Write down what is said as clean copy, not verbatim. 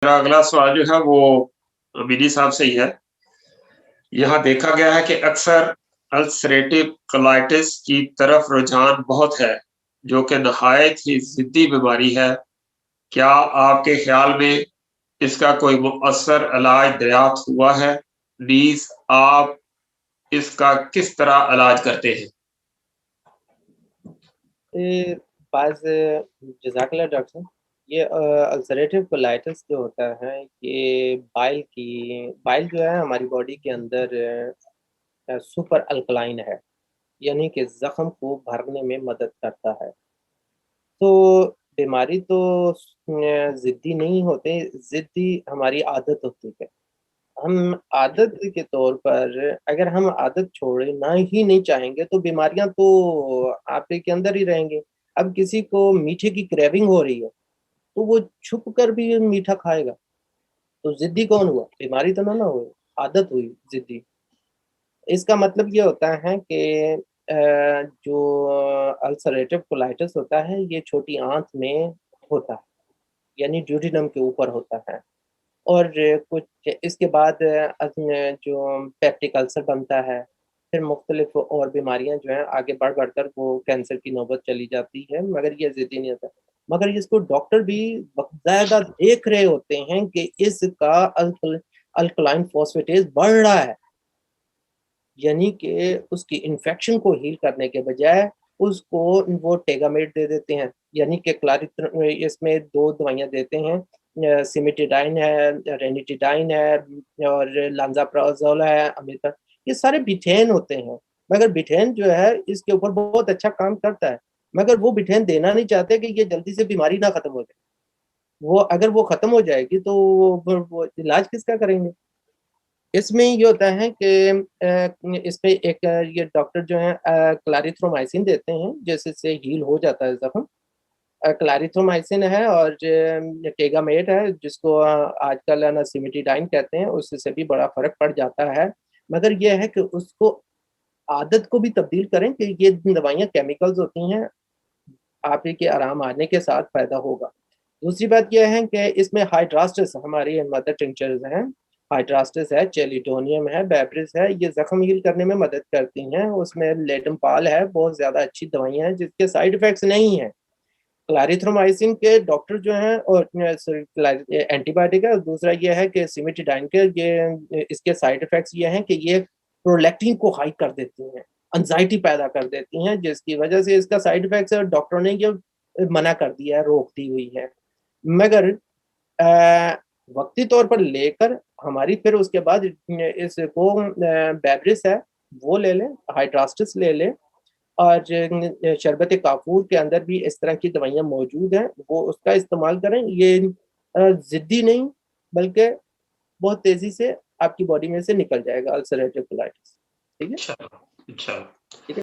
میرا اگلا سوال جو ہے وہ مینی صاحب سے ہی ہے. یہاں دیکھا گیا ہے کہ اکثر السریٹو کولائٹس کی طرف رجحان بہت ہے جو کہ نہایت ہی ضدی بیماری ہے. کیا آپ کے خیال میں اس کا کوئی مؤثر علاج دریافت ہوا ہے؟ نیز آپ اس کا کس طرح علاج کرتے ہیں؟ بعض جزاک اللہ ڈاکٹر صاحب. یہ السریٹو کولائٹس جو ہوتا ہے یہ بائل جو ہے ہماری باڈی کے اندر سپر الکلائن ہے، یعنی کہ زخم کو بھرنے میں مدد کرتا ہے. تو بیماری تو ضدی نہیں ہوتے، ضدی ہماری عادت ہوتی ہے. ہم عادت کے طور پر اگر ہم عادت چھوڑنا ہی نہیں چاہیں گے تو بیماریاں تو آپ کے اندر ہی رہیں گے. اب کسی کو میٹھے کی کریونگ ہو رہی ہے تو وہ چھپ کر بھی میٹھا کھائے گا، تو ضدی کون ہوا؟ بیماری تو نہ ہوئی، عادت ہوئی ضدی. اس کا مطلب یہ ہوتا ہے کہ جو السریٹو کولائٹس ہوتا ہے یہ چھوٹی آنت میں ہوتا ہے، یعنی ڈیوڈینم کے اوپر ہوتا ہے. اور کچھ اس کے بعد جو پیپٹک السر بنتا ہے، پھر مختلف اور بیماریاں جو ہیں آگے بڑھ کر وہ کینسر کی نوبت چلی جاتی ہے، مگر یہ ضدی نہیں ہوتا. مگر اس کو ڈاکٹر بھی باقاعدہ دیکھ رہے ہوتے ہیں کہ اس کا الکلائن فاسفیٹیز بڑھ رہا ہے، یعنی کہ اس کی انفیکشن کو ہیل کرنے کے بجائے اس کو وہ ٹیگامیٹ دے دیتے ہیں، یعنی کہ اس میں 2 دوائیاں دیتے ہیں، سیمیٹیڈائن ہے، رینیٹیڈائن ہے، اور لانزاپرازول ہے، یہ سارے بیٹھین ہوتے ہیں. مگر بیٹھین جو ہے اس کے اوپر بہت اچھا کام کرتا ہے، مگر وہ بیٹھین دینا نہیں چاہتے کہ یہ جلدی سے بیماری نہ ختم ہو جائے. اگر وہ ختم ہو جائے گی تو وہ علاج کس کا کریں گے؟ اس میں یہ ہوتا ہے کہ اس میں ایک یہ ڈاکٹر جو ہیں کلاریتھرومائسن دیتے ہیں جس سے ہیل ہو جاتا ہے زخم. کلاریتھرومائسن ہے اور ٹیگامیٹ ہے جس کو آج کل سیمیٹیڈائن کہتے ہیں، اس سے بھی بڑا فرق پڑ جاتا ہے. مگر یہ ہے کہ اس کو عادت کو بھی تبدیل کریں کہ یہ دوائیاں کیمیکلز ہوتی ہیں، آپ کے آرام آنے کے ساتھ پیدا ہوگا. دوسری بات یہ ہے کہ اس میں ہائیڈراسٹس ہماری مدر ٹنچرز ہیں، ہائیڈراسٹس ہے، چیلیڈونیم ہے، بیبرس ہے، یہ زخم ہیل کرنے میں مدد کرتی ہیں. اس میں لیٹم پال ہے، بہت زیادہ اچھی دوائیاں ہیں جس کے سائیڈ ایفیکٹس نہیں ہیں. کلاریتھرومائسن کے ڈاکٹر جو ہیں اور اینٹی بایوٹک ہے. دوسرا یہ ہے کہ سیمیٹیڈائن کے اس کے سائیڈ ایفیکٹس یہ ہیں کہ یہ پرولیکٹین کو ہائی کر دیتی ہیں، انزائٹی پیدا کر دیتی ہیں، جس کی وجہ سے اس کا سائیڈ ایفیکٹس ہے. ڈاکٹروں نے یہ منع کر دیا ہے، روک دی ہوئی ہے. مگر وقتی طور پر لے کر ہماری پھر اس کے بعد اس کو بیبرس ہے وہ لے لیں، ہائیڈراسٹس لے لیں، اور شربت کافور کے اندر بھی اس طرح کی دوائیاں موجود ہیں، وہ اس کا استعمال کریں. یہ ضدی نہیں بلکہ بہت تیزی سے آپ کی باڈی میں سے نکل جائے گا السریٹو کولائٹس. ٹھیک ہے. اچھا. ٹھیک ہے.